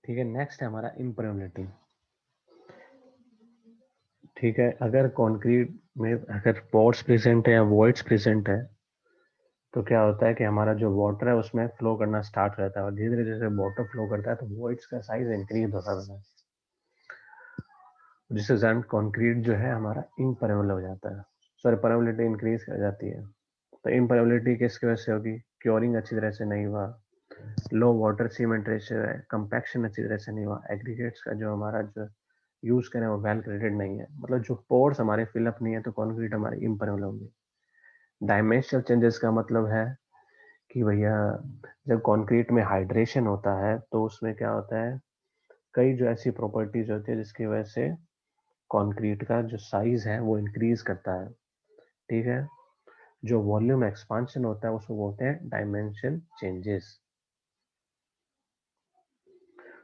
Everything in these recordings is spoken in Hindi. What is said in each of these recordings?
ठीक है, नेक्स्ट है हमारा इम्परमेबिलिटी। ठीक है, अगर कंक्रीट में अगर पोर्स प्रेजेंट है या वॉइड्स प्रेजेंट है तो क्या होता है कि हमारा जो वाटर है उसमें फ्लो करना स्टार्ट हो जाता है, और धीरे धीरे जैसे वाटर फ्लो करता है तो वॉइड्स का साइज इंक्रीज होता रहता है, जिससे कारण कंक्रीट जो है हमारा इम्परमेबल हो जाता है। सॉरी, परमेबिलिटी इंक्रीज कर जाती है। तो इम्परमेबिलिटी किसकी वजह से होगी? क्योरिंग अच्छी तरह से नहीं हुआ, लो वाटर सीमेंट रेशियो है, कंपैक्शन अच्छी तरह से नहीं हुआ, एग्रीगेट्स का जो हमारा जो यूज करें वो वेल ग्रेडेड नहीं है, मतलब जो पोर्स हमारे फिलअप नहीं है, तो कंक्रीट हमारी इम्परमेबल होगी। डायमेंशनल चेंजेस का मतलब है कि भैया जब कंक्रीट में हाइड्रेशन होता है तो उसमें क्या होता है, कई जो ऐसी प्रॉपर्टीज होती है जिसकी वजह से कंक्रीट का जो साइज है वो इंक्रीज करता है। ठीक है, जो वॉल्यूम एक्सपांशन होता है उसको बोलते हैं डायमेंशन चेंजेस।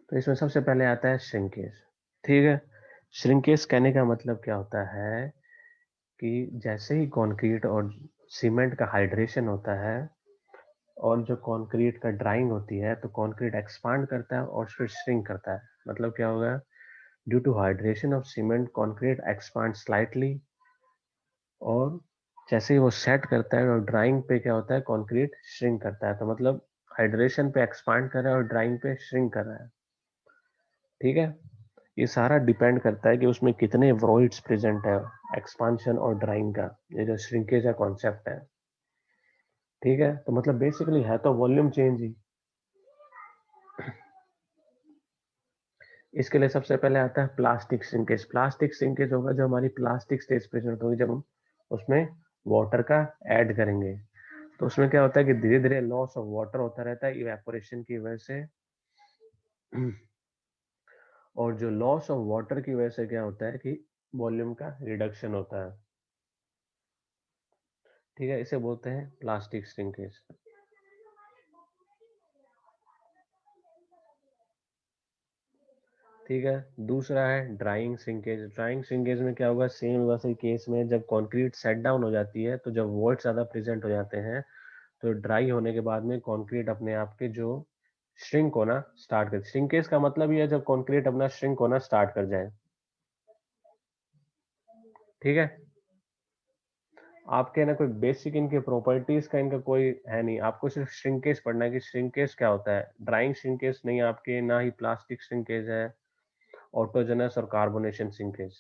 तो इसमें सबसे पहले आता है श्रिंकेज। ठीक है, श्रिंकेज कहने का मतलब क्या होता है कि जैसे ही कंक्रीट और सीमेंट का हाइड्रेशन होता है और जो कंक्रीट का ड्राइंग होती है तो कंक्रीट एक्सपांड करता है और फिर श्रिंक करता है। मतलब क्या होगा, due to hydration of cement concrete expand slightly, और जैसे ही वो सेट करता है और ड्राइंग पे क्या होता है, कंक्रीट श्रिंक करता है। तो मतलब हाइड्रेशन पे एक्सपांड कर रहा है और ड्राइंग पे श्रिंक कर रहा है। ठीक है, ये सारा डिपेंड करता है कि उसमें कितने वॉइड्स प्रेजेंट है, एक्सपांशन और ड्राइंग का, ये जो श्रिंकेज का कॉन्सेप्ट है। ठीक है, तो मतलब बेसिकली है तो वॉल्यूम चेंज ही। इसके लिए सबसे पहले आता है प्लास्टिक श्रिंकेज। प्लास्टिक श्रिंकेज होगा जो हमारी प्लास्टिक स्टेज प्रेजेंट होगी जब हम उसमें वाटर का ऐड करेंगे। तो उसमें क्या होता है कि धीरे धीरे लॉस ऑफ वाटर होता रहता है इवेपोरेशन की वजह से, और जो लॉस ऑफ वाटर की वजह से क्या होता है कि वॉल्यूम का रिडक्शन होता है। ठीक है, इसे बोलते हैं प्लास्टिक श्रिंकेज। ठीक है, दूसरा है ड्राइंग श्रिंकेज। ड्राइंग श्रिंकेज में क्या होगा, सेम वैसे केस में जब कंक्रीट सेट डाउन हो जाती है तो जब वॉइड ज्यादा प्रेजेंट हो जाते हैं तो ड्राई होने के बाद में कंक्रीट अपने आप के जो श्रिंक होना स्टार्ट कर, श्रिंकेज का मतलब ये है जब कंक्रीट अपना श्रिंक होना स्टार्ट कर जाए। ठीक है, आपके ना कोई बेसिक इनके प्रॉपर्टीज का इनका कोई है नहीं, आपको सिर्फ श्रिंकेज पढ़ना है कि श्रिंकेज क्या होता है। ड्राइंग श्रिंकेज नहीं आपके, ना ही प्लास्टिक श्रिंकेज है, ऑटोजेनस और कार्बोनेशन श्रिंकेज।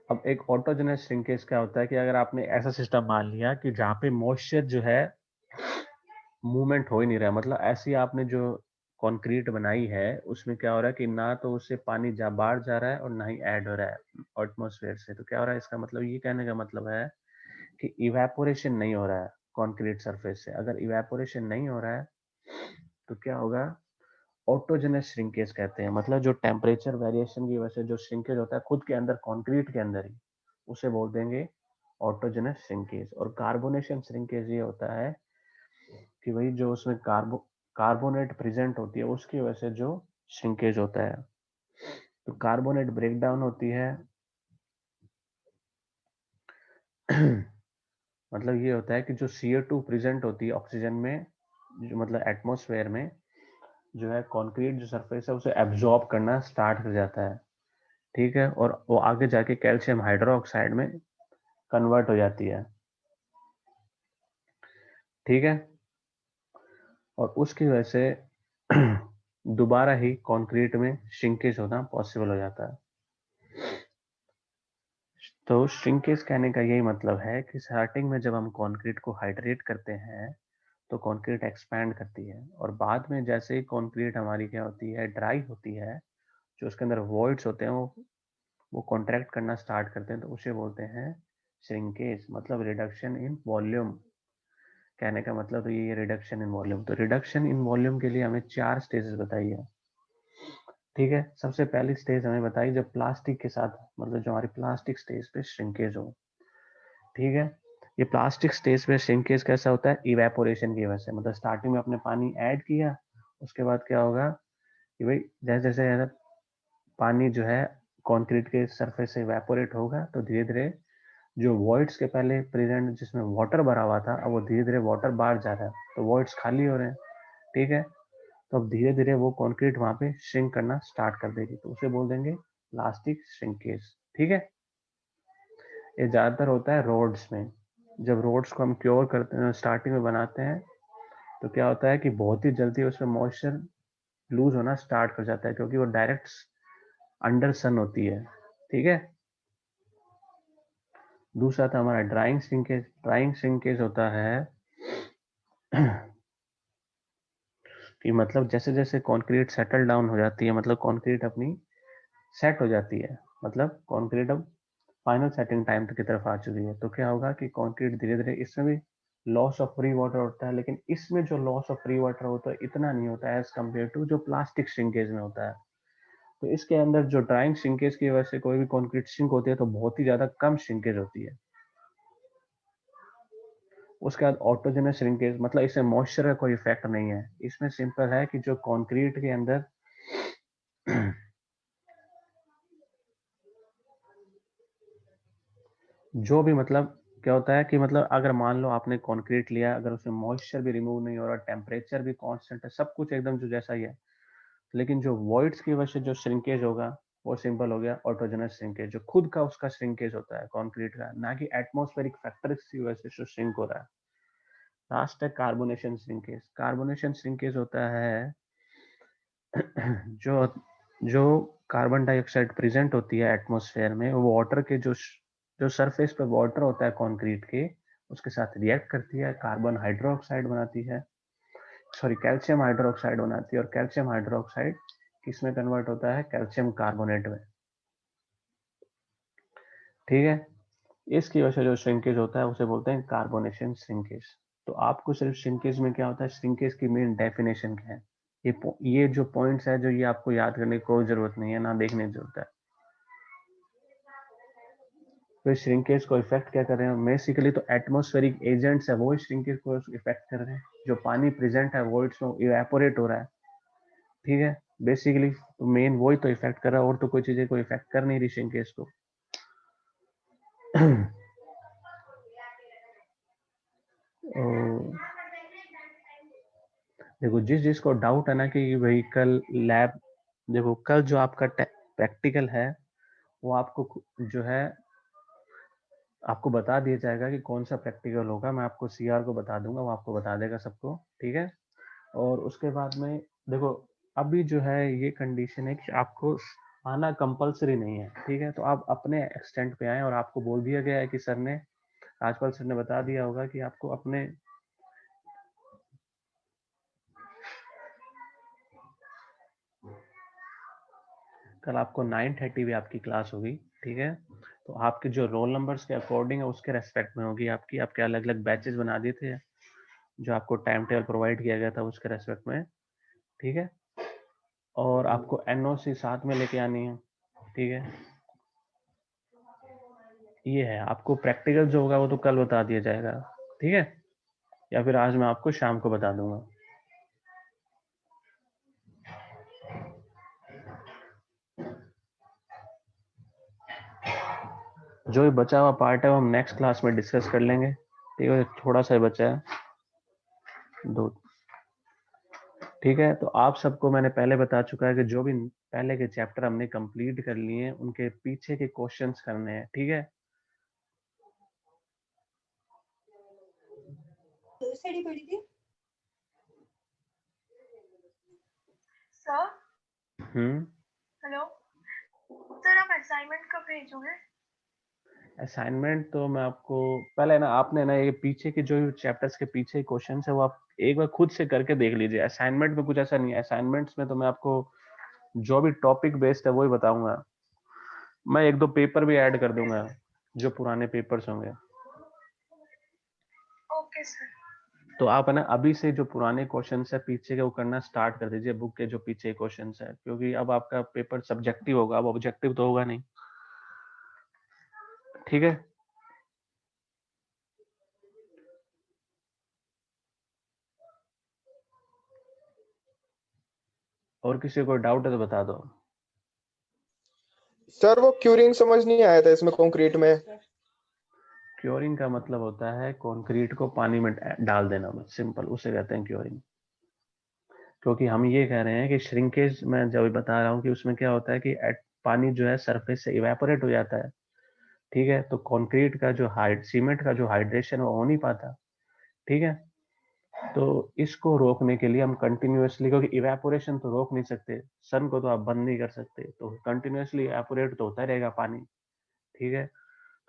अब एक ऑटोजेनस श्रिंकेज क्या होता है कि अगर आपने ऐसा सिस्टम मान लिया कि जहाँ पे मॉइस्चर जो है मूवमेंट हो ही नहीं रहा है, मतलब ऐसी आपने जो कंक्रीट बनाई है उसमें क्या हो रहा है कि ना तो उससे पानी जा बाहर जा रहा है और ना ही ऐड हो रहा है एटमॉस्फेयर से। तो क्या हो रहा है, इसका मतलब ये कहने का मतलब है कि इवेपोरेशन नहीं हो रहा है कंक्रीट सरफेस से। अगर इवेपोरेशन नहीं हो रहा है तो क्या होगा, ऑटोजेनस श्रिंकेज कहते हैं। मतलब जो टेम्परेचर वेरिएशन की वजह से जो श्रिंकेज होता है खुद के अंदर कंक्रीट के अंदर ही, उसे बोल देंगे ऑटोजेनस श्रिंकेज। और कार्बोनेशन श्रिंकेज ये होता है कि वही जो उसमें कार्बोनेट प्रेजेंट होती है उसकी वजह से जो श्रिंकेज होता है। तो कार्बोनेट ब्रेक डाउन होती है मतलब ये होता है कि जो CO2 प्रेजेंट होती है ऑक्सीजन में, जो मतलब एटमॉस्फेयर में, जो है कंक्रीट जो सरफेस है उसे एब्जॉर्ब करना स्टार्ट कर जाता है। ठीक है, और वो आगे जाके कैल्शियम हाइड्रोक्साइड में कन्वर्ट हो जाती है। ठीक है, और उसकी वजह से दोबारा ही कंक्रीट में श्रिंकेज होना पॉसिबल हो जाता है। तो श्रिंकेज कहने का यही मतलब है कि स्टार्टिंग में जब हम कंक्रीट को हाइड्रेट करते हैं तो कंक्रीट एक्सपैंड करती है, और बाद में जैसे ही कंक्रीट हमारी क्या होती है, ड्राई होती है, जो उसके अंदर वॉइड्स होते हैं वो कॉन्ट्रैक्ट करना स्टार्ट करते हैं, तो उसे बोलते हैं श्रिंकेज, मतलब रिडक्शन इन वॉल्यूम। कहने का मतलब ये रिडक्शन इन वॉल्यूम। तो रिडक्शन इन वॉल्यूम के लिए हमें 4 स्टेजेस बताई है। ठीक है, सबसे पहली स्टेज हमें बताई जब प्लास्टिक के साथ, मतलब जो हमारी प्लास्टिक स्टेज पे श्रिंकेज हो। ठीक है, ये प्लास्टिक स्टेज पे श्रिंकेज कैसा होता है, इवेपोरेशन की वजह से। मतलब स्टार्टिंग में आपने पानी ऐड किया, उसके बाद क्या होगा कि भाई जैसे जैसे पानी जो है कंक्रीट के सरफेस से इवेपोरेट होगा तो धीरे धीरे जो वॉइड्स के पहले प्रेजेंट जिसमें वाटर भरा हुआ था, अब वो धीरे धीरे वाटर बाहर जा रहा है, तो वॉइड्स खाली हो रहे हैं। ठीक है, तो अब धीरे धीरे वो कंक्रीट वहां पे श्रिंक करना स्टार्ट कर देगी, तो उसे बोल देंगे प्लास्टिक श्रिंकेज। ठीक है, ये ज्यादातर होता है रोड्स में। जब रोड्स को हम क्योर करते हैं, स्टार्टिंग में बनाते हैं, तो क्या होता है कि बहुत ही जल्दी उसमें मॉइस्चर लूज होना स्टार्ट कर जाता है, क्योंकि वो डायरेक्ट अंडर सन होती है। ठीक है, दूसरा था हमारा ड्राइंग श्रिंकेज। ड्राइंग श्रिंकेज होता है कि मतलब जैसे जैसे कंक्रीट सेटल डाउन हो जाती है, मतलब कंक्रीट अपनी सेट हो जाती है, मतलब कंक्रीट अब फाइनल सेटिंग टाइम की तरफ आ चुकी है, तो क्या होगा कि कंक्रीट धीरे धीरे, इसमें भी लॉस ऑफ फ्री वाटर होता है, लेकिन इसमें जो लॉस ऑफ फ्री वाटर होता है इतना नहीं होता है एज कम्पेयर टू जो प्लास्टिक श्रिंकेज में होता है। तो इसके अंदर जो ड्राइंग श्रिंकेज की वजह से कोई भी कंक्रीट श्रिंक होती है तो बहुत ही ज्यादा कम श्रिंकेज होती है। उसके बाद ऑटोजेनस श्रिंकेज, मतलब इसमें मॉइस्चर का कोई इफेक्ट नहीं है, इसमें सिंपल है कि जो कंक्रीट के अंदर जो भी मतलब क्या होता है कि मतलब अगर मान लो आपने कंक्रीट लिया, अगर उसमें मॉइस्चर भी रिमूव नहीं हो रहा, टेम्परेचर भी कांस्टेंट है, सब कुछ एकदम जो जैसा ही है, लेकिन जो वॉइड्स की वजह से जो श्रिंकेज होगा वो सिंपल हो गया ऑटोजेनस श्रिंकेज, जो खुद का उसका श्रिंकेज होता है कंक्रीट का, ना कि एटमॉस्फेरिक फैक्टर्स की वजह से जो श्रिंक हो रहा है। लास्ट है कार्बोनेशन श्रिंकेज। कार्बोनेशन श्रिंकेज होता है जो जो कार्बन डाइऑक्साइड प्रेजेंट होती है एटमॉस्फेयर में, वो वाटर के जो सरफेस पे वाटर होता है कंक्रीट के, उसके साथ रिएक्ट करती है, कार्बन हाइड्रोक्साइड बनाती है, सॉरी कैल्शियम हाइड्रोक्साइड बनाती है, और कैल्शियम हाइड्रोक्साइड किसमें कन्वर्ट होता है, कैल्शियम कार्बोनेट में। ठीक है, इसकी वजह से जो श्रिंकेज होता है उसे बोलते हैं कार्बोनेशन श्रिंकेज। तो आपको सिर्फ श्रिंकेज में क्या होता है, श्रिंकेज की मेन डेफिनेशन क्या है, ये जो पॉइंट्स है, जो ये आपको याद करने की कोई जरूरत नहीं है, ना देखने की जरूरत है। तो श्रिंकेज को इफेक्ट क्या कर रहे हैं, बेसिकली तो एटमॉस्फेरिक एजेंट्स है वो श्रिंकेज को इफेक्ट कर रहे हैं, जो पानी प्रेजेंट है वो इसमें इवेपोरेट हो रहा है। ठीक है, बेसिकली तो मेन वही तो इफेक्ट कर रहा है, और तो कोई चीजें को इफेक्ट कर नहीं रही श्रिंकेज को। देखो जिस जिसको डाउट है ना कि भाई कल लैब, देखो कल जो आपका प्रैक्टिकल है वो आपको जो है आपको बता दिया जाएगा कि कौन सा प्रैक्टिकल होगा, मैं आपको सीआर को बता दूंगा, वो आपको बता देगा सबको। ठीक है, और उसके बाद में देखो अभी जो है ये कंडीशन है कि आपको आना कंपलसरी नहीं है। ठीक है, तो आप अपने एक्सटेंट पे आए, और आपको बोल दिया गया है कि सर ने, राजपाल सर ने बता दिया होगा कि आपको अपने कल आपको 9:30 भी आपकी क्लास होगी। ठीक है, तो आपके जो रोल नंबर्स के अकॉर्डिंग है उसके रेस्पेक्ट में होगी आपकी, आपके अलग अलग बैचेस बना दिए थे, जो आपको टाइम टेबल प्रोवाइड किया गया था उसके रेस्पेक्ट में। ठीक है, और आपको एनओसी साथ में लेके आनी है। ठीक है, ये है, आपको प्रैक्टिकल जो होगा वो तो कल बता दिया जाएगा। ठीक है, या फिर आज मैं आपको शाम को बता दूंगा। जो भी बचा हुआ पार्ट है वो हम नेक्स्ट क्लास में डिस्कस कर लेंगे। ठीक है, थोड़ा सा ही बचा है, दो। ठीक है, तो आप सबको मैंने पहले बता चुका है कि जो भी पहले के चैप्टर हमने कंप्लीट कर लिए हैं उनके पीछे के क्वेश्चंस करने हैं। ठीक है, सर हम्म, हेलो सर, आप असाइनमेंट कब भेजोगे? असाइनमेंट तो मैं आपको पहले ना, आपने ना ये पीछे के जो चैप्टर्स के पीछे क्वेश्चंस है वो आप एक बार खुद से करके देख लीजिए। असाइनमेंट में कुछ ऐसा नहीं है, असाइनमेंट्स में तो मैं आपको जो भी टॉपिक बेस्ड है वही बताऊंगा, मैं एक दो पेपर भी ऐड कर दूंगा जो पुराने पेपर्स होंगे। Okay sir. तो आप है ना अभी से जो पुराने क्वेश्चंस है पीछे के वो करना स्टार्ट कर दीजिए, बुक के जो पीछे क्वेश्चंस है, क्योंकि अब आपका पेपर सब्जेक्टिव होगा, अब ऑब्जेक्टिव तो होगा नहीं। ठीक है, और किसी को डाउट है तो बता दो। सर वो क्यूरिंग समझ नहीं आया था इसमें कंक्रीट में। क्योरिंग का मतलब होता है कंक्रीट को पानी में डाल देना, बस सिंपल, उसे कहते हैं क्योरिंग। क्योंकि हम ये कह रहे हैं कि श्रिंकेज मैं जब बता रहा हूँ कि उसमें क्या होता है कि पानी जो है सरफेस से इवेपोरेट हो जाता है, ठीक है। तो कंक्रीट का जो सीमेंट का जो हाइड्रेशन वो हो नहीं पाता, ठीक है। तो इसको रोकने के लिए हम कंटिन्यूअसली, क्योंकि इवेपोरेशन तो रोक नहीं सकते, सन को तो आप बंद नहीं कर सकते, तो कंटिन्यूअसली इवेपोरेट तो होता रहेगा पानी, ठीक है।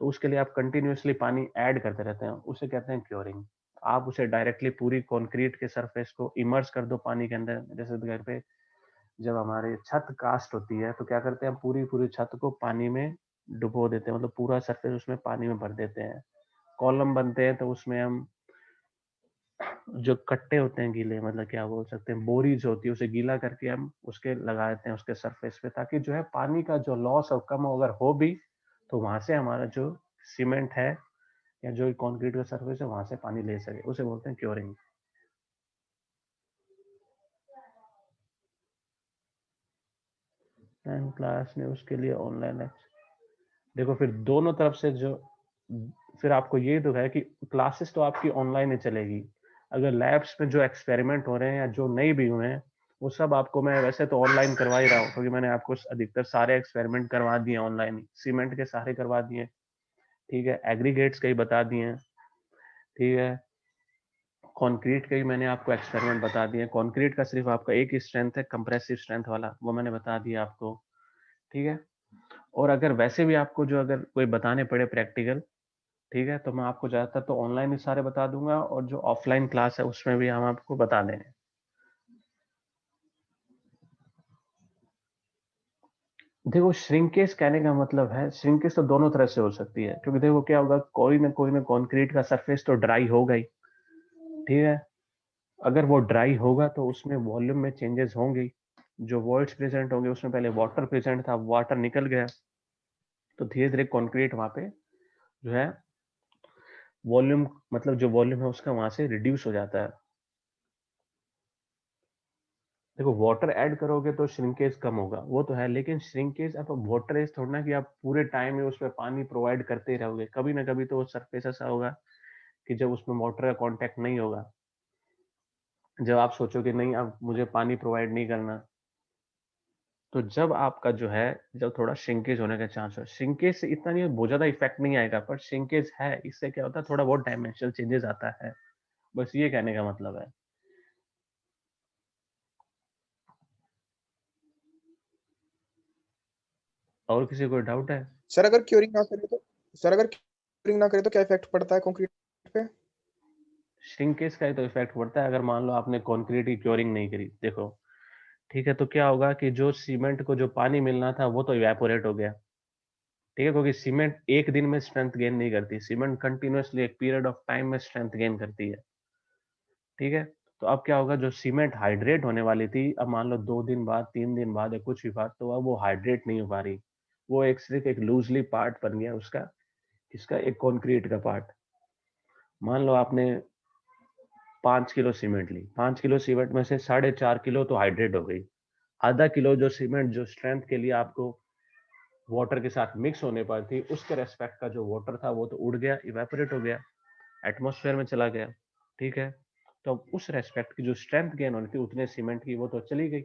तो उसके लिए आप कंटिन्यूअसली पानी ऐड करते रहते हैं, उसे कहते हैं क्योरिंग। आप उसे डायरेक्टली पूरी कंक्रीट के सरफेस को इमर्स कर दो पानी के अंदर। जैसे घर पे जब हमारे छत कास्ट होती है तो क्या करते हैं, पूरी पूरी छत को पानी में डुबो देते हैं, मतलब पूरा सरफेस उसमें पानी में भर देते हैं। कॉलम बनते हैं तो उसमें हम जो कट्टे होते हैं गीले, मतलब क्या बोल सकते हैं, बोरी जो होती है उसे गीला करके हम उसके लगा देते हैं उसके सरफेस पे, ताकि जो है पानी का जो लॉस और कम अगर हो भी तो वहां से हमारा जो सीमेंट है या जो कंक्रीट का सरफेस है वहां से पानी ले सके, उसे बोलते हैं क्योरिंग। 10 क्लास में उसके लिए ऑनलाइन है। देखो फिर दोनों तरफ से जो, फिर आपको ये तो है कि क्लासेस तो आपकी ऑनलाइन ही चलेगी। अगर लैब्स में जो एक्सपेरिमेंट हो रहे हैं या जो नहीं भी हुए हैं वो सब आपको मैं वैसे तो ऑनलाइन करवा ही रहा हूँ, क्योंकि मैंने आपको अधिकतर सारे एक्सपेरिमेंट करवा दिए ऑनलाइन ही। सीमेंट के सारे करवा दिए, ठीक है। एग्रीगेट्स कई बता दिए हैं, ठीक है। कंक्रीट के ही मैंने आपको एक्सपेरिमेंट बता दिए। कंक्रीट का सिर्फ आपका एक ही स्ट्रेंथ है, कंप्रेसिव स्ट्रेंथ वाला, वो मैंने बता दिया आपको, ठीक है। और अगर वैसे भी आपको जो अगर कोई बताने पड़े प्रैक्टिकल, ठीक है, तो मैं आपको ज़्यादातर तो ऑनलाइन ही सारे बता दूंगा, और जो ऑफलाइन क्लास है उसमें भी हम आपको बता देंगे। देखो श्रिंकेज कहने का मतलब है, श्रिंकेज तो दोनों तरह से हो सकती है, क्योंकि देखो क्या होगा, कोई ना कंक्रीट का सरफेस तो ड्राई होगा ही, ठीक है। अगर वो ड्राई होगा तो उसमें वॉल्यूम में चेंजेस होंगे, जो वॉइड्स प्रेजेंट होंगे उसमें पहले वाटर प्रेजेंट था, वाटर निकल गया, तो धीरे धीरे कंक्रीट वहां पे जो है वॉल्यूम, मतलब जो वॉल्यूम है उसका वहां से रिड्यूस हो जाता है। देखो वाटर ऐड करोगे तो श्रिंकेज कम होगा, वो तो है, लेकिन श्रिंकेज अब वाटर इज थोड़ा ना कि आप पूरे टाइम में उसमें पानी प्रोवाइड करते ही रहोगे, कभी ना कभी तो वो सरफेस ऐसा होगा कि जब उसमें वाटर का कांटेक्ट नहीं होगा, जब आप सोचोगे नहीं अब मुझे पानी प्रोवाइड नहीं करना, तो जब आपका जो है, जब थोड़ा श्रिंकेज होने का चांस हो, श्रिंकेज से इतना नहीं बहुत ज्यादा इफेक्ट नहीं आएगा, पर श्रिंकेज है, इससे क्या होता है थोड़ा बहुत डायमेंशनल चेंजेस आता है, बस ये कहने का मतलब है। और किसी को डाउट है? सर अगर क्योरिंग ना करे तो सर अगर क्योरिंग ना करे तो क्या इफेक्ट पड़ता है कंक्रीट पे? श्रिंकेज का ही तो इफेक्ट पड़ता है, अगर मान लो आपने कंक्रीट की क्योरिंग नहीं करी, देखो, ठीक है, तो क्या होगा कि जो सीमेंट को जो पानी मिलना था वो तो इवेपोरेट हो गया, ठीक है, क्योंकि सीमेंट एक दिन में स्ट्रेंथ गेन नहीं करती, सीमेंट कंटिन्यूअसली एक पीरियड ऑफ टाइम में स्ट्रेंथ गेन करती है, ठीक है। तो अब क्या होगा, जो सीमेंट हाइड्रेट होने वाली थी, अब मान लो 2 दिन बाद 3 दिन बाद या कुछ भी बाद, तो अब वो हाइड्रेट नहीं हो पा रही, वो एक सिर्फ एक लूजली पार्ट बन गया उसका, इसका एक कंक्रीट का पार्ट। मान लो आपने 5 किलो सीमेंट ली, 5 किलो सीमेंट में से 4.5 किलो तो हाइड्रेट हो गई, आधा किलो जो सीमेंट जो स्ट्रेंथ के लिए आपको वाटर के साथ मिक्स होने पर थी, उसके रेस्पेक्ट का जो वाटर था वो तो उड़ गया, इवेपोरेट हो गया, एटमॉस्फेयर में चला गया, ठीक है। तो अब उस रेस्पेक्ट की जो स्ट्रेंथ गेन होनी थी उतने सीमेंट की, वो तो चली गई।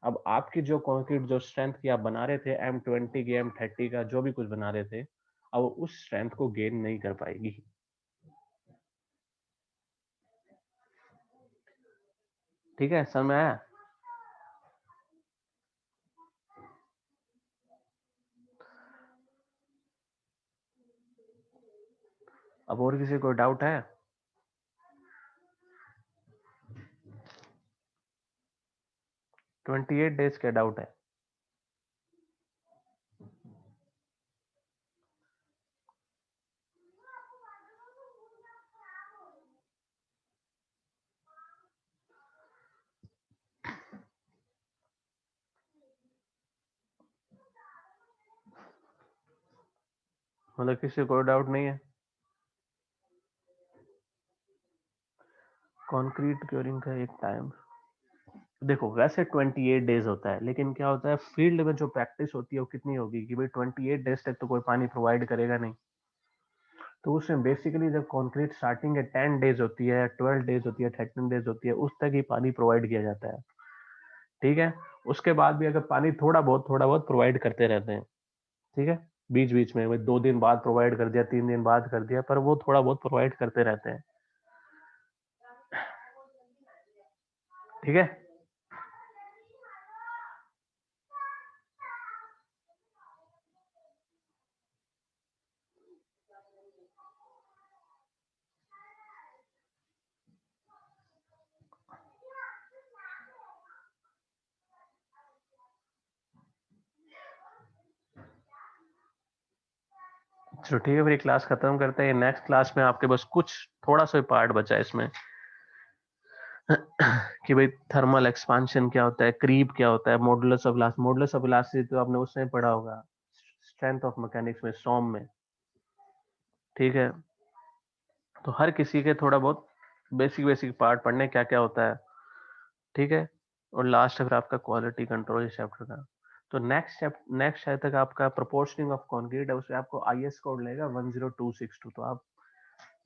अब आपकी जो कंक्रीट जो स्ट्रेंथ की आप बना रहे थे, M20 की, M30 का जो भी कुछ बना रहे थे, अब उस स्ट्रेंथ को गेन नहीं कर पाएगी, ठीक है, समझ में आया? अब और किसी को डाउट है? ट्वेंटी 8 डेज का डाउट है? मतलब किसी को डाउट नहीं है? कंक्रीट क्योरिंग का एक टाइम, देखो वैसे 28 डेज होता है, लेकिन क्या होता है फील्ड में जो प्रैक्टिस होती है वो कितनी होगी कि भाई 28 डेज तक तो कोई पानी प्रोवाइड करेगा नहीं, तो उसमें बेसिकली जब कंक्रीट स्टार्टिंग के 10 डेज होती है, 12 डेज होती है, 13 डेज होती है, उस तक ही पानी प्रोवाइड किया जाता है। ठीक है, उसके बाद भी अगर पानी थोड़ा बहुत प्रोवाइड करते रहते हैं। ठीक है, बीच बीच में 2 दिन बाद प्रोवाइड कर दिया, 3 दिन बाद कर दिया, पर वो थोड़ा बहुत प्रोवाइड करते रहते हैं। ठीक है, चलो ठीक है, फिर क्लास खत्म करते हैं। नेक्स्ट क्लास में आपके बस कुछ थोड़ा सा पार्ट बचा है इसमें कि भाई थर्मल एक्सपांशन क्या होता है, क्रीप क्या होता है, modulus of elasticity. Modulus of elasticity तो आपने उसमें पढ़ा होगा स्ट्रेंथ ऑफ मैकेनिक्स में, सॉम में। ठीक है, तो हर किसी के थोड़ा बहुत बेसिक बेसिक पार्ट पढ़ने क्या क्या होता है। ठीक है, और लास्ट है फिर आपका क्वालिटी कंट्रोल चैप्टर का। तो नेक्स्ट शायद तक आपका प्रोपोर्शनिंग ऑफ कंक्रीट है, उसमें आपको आईएस कोड लेगा 10262। तो आप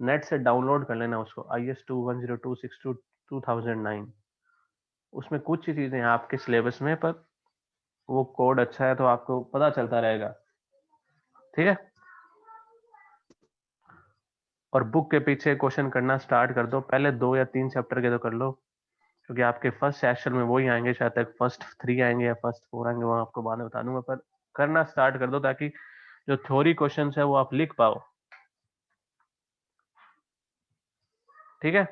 नेट से डाउनलोड कर लेना उसको, IS2 10262 2009। उसमें कुछ ही चीजें हैं आपके सिलेबस में, पर वो कोड अच्छा है तो आपको पता चलता रहेगा। ठीक है, और बुक के पीछे क्वेश्चन करना स्टार्ट कर दो, पहले 2 या 3 चैप्टर के तो कर लो, क्योंकि आपके फर्स्ट सेशन में वही आएंगे, शायद तक फर्स्ट 3 आएंगे या फर्स्ट 4 आएंगे, वहां आपको बाद में बता दूंगा। पर करना स्टार्ट कर दो ताकि जो थ्योरी क्वेश्चन है वो आप लिख पाओ। ठीक है।